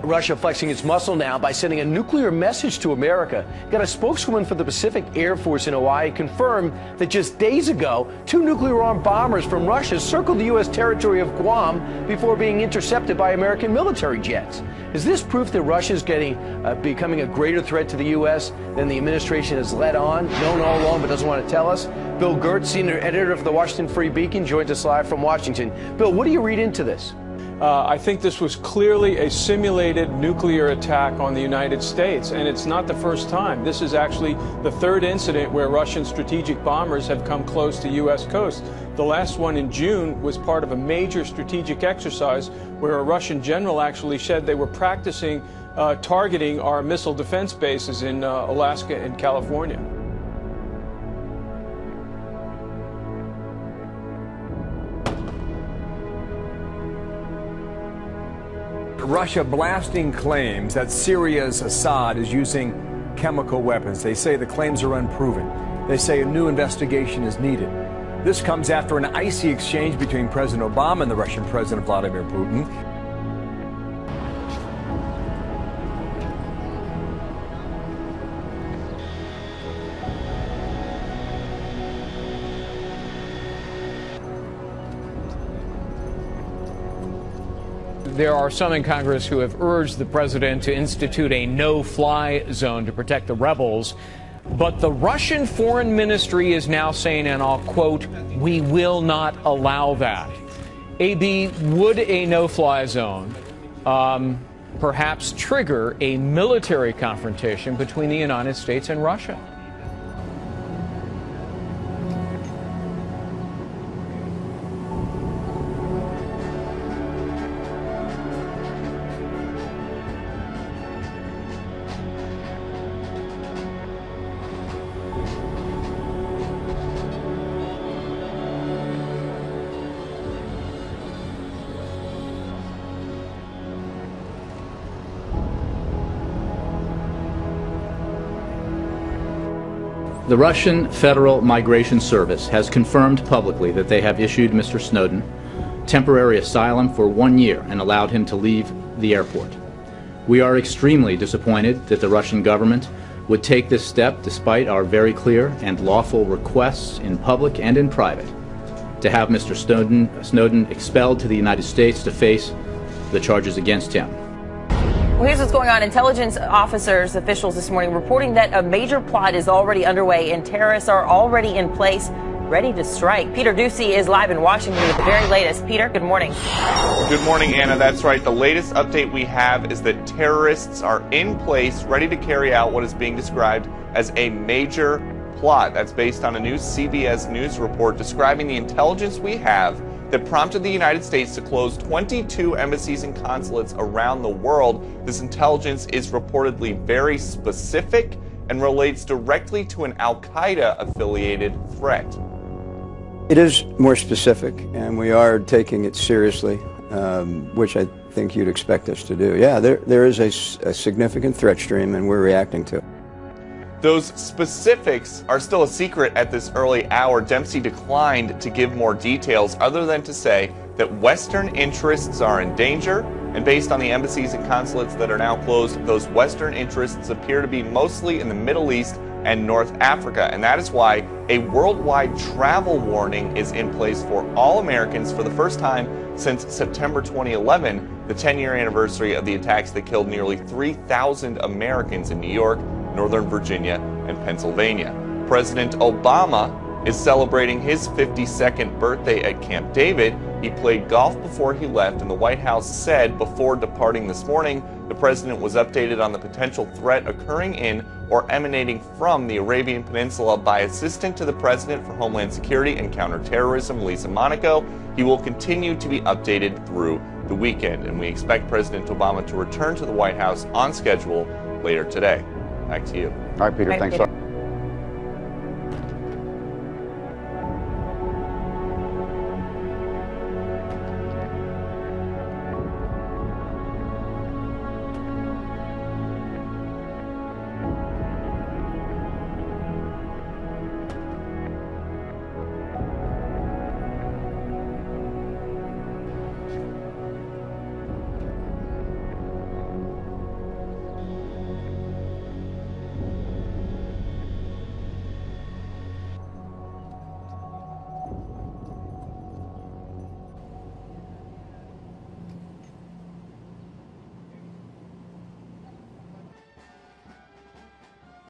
Russia flexing its muscle now by sending a nuclear message to America. Got a spokeswoman for the Pacific Air Force in Hawaii confirmed that just days ago, 2 nuclear-armed bombers from Russia circled the U.S. territory of Guam before being intercepted by American military jets. Is this proof that Russia is becoming a greater threat to the U.S. than the administration has let on, known all along but doesn't want to tell us? Bill Gertz, senior editor of the Washington Free Beacon, joins us live from Washington. Bill, what do you read into this? I think this was clearly a simulated nuclear attack on the United States, and it's not the first time. This is actually the 3rd incident where Russian strategic bombers have come close to U.S. coast. The last one in June was part of a major strategic exercise where a Russian general actually said they were practicing targeting our missile defense bases in Alaska and California. Russia blasting claims that Syria's Assad is using chemical weapons. They say the claims are unproven. They say a new investigation is needed. This comes after an icy exchange between President Obama and the Russian President Vladimir Putin. There are some in Congress who have urged the president to institute a no-fly zone to protect the rebels. But the Russian Foreign Ministry is now saying, and I'll quote, "We will not allow that." AB, would a no-fly zone perhaps trigger a military confrontation between the United States and Russia? The Russian Federal Migration Service has confirmed publicly that they have issued Mr. Snowden temporary asylum for 1 year and allowed him to leave the airport. We are extremely disappointed that the Russian government would take this step despite our very clear and lawful requests in public and in private to have Mr. Snowden expelled to the United States to face the charges against him. Well, here's what's going on. Intelligence officials this morning reporting that a major plot is already underway and terrorists are already in place, ready to strike. Peter Ducey is live in Washington with the very latest. Peter, good morning. Good morning, Anna. That's right. The latest update we have is that terrorists are in place, ready to carry out what is being described as a major plot. That's based on a new CBS News report describing the intelligence we have that prompted the United States to close 22 embassies and consulates around the world. This intelligence is reportedly very specific and relates directly to an Al-Qaeda affiliated threat. It is more specific, and we are taking it seriously, which I think you'd expect us to do. Yeah, there is a significant threat stream, and we're reacting to it. Those specifics are still a secret at this early hour. Dempsey declined to give more details other than to say that Western interests are in danger, and based on the embassies and consulates that are now closed, those Western interests appear to be mostly in the Middle East and North Africa, and that is why a worldwide travel warning is in place for all Americans for the first time since September 2011, the 10-year anniversary of the attacks that killed nearly 3,000 Americans in New York, Northern Virginia, and Pennsylvania. President Obama is celebrating his 52nd birthday at Camp David. He played golf before he left, and the White House said before departing this morning, the president was updated on the potential threat occurring in or emanating from the Arabian Peninsula by Assistant to the President for Homeland Security and Counterterrorism, Lisa Monaco. He will continue to be updated through the weekend, and we expect President Obama to return to the White House on schedule later today. Back to you. All right, Peter, thanks.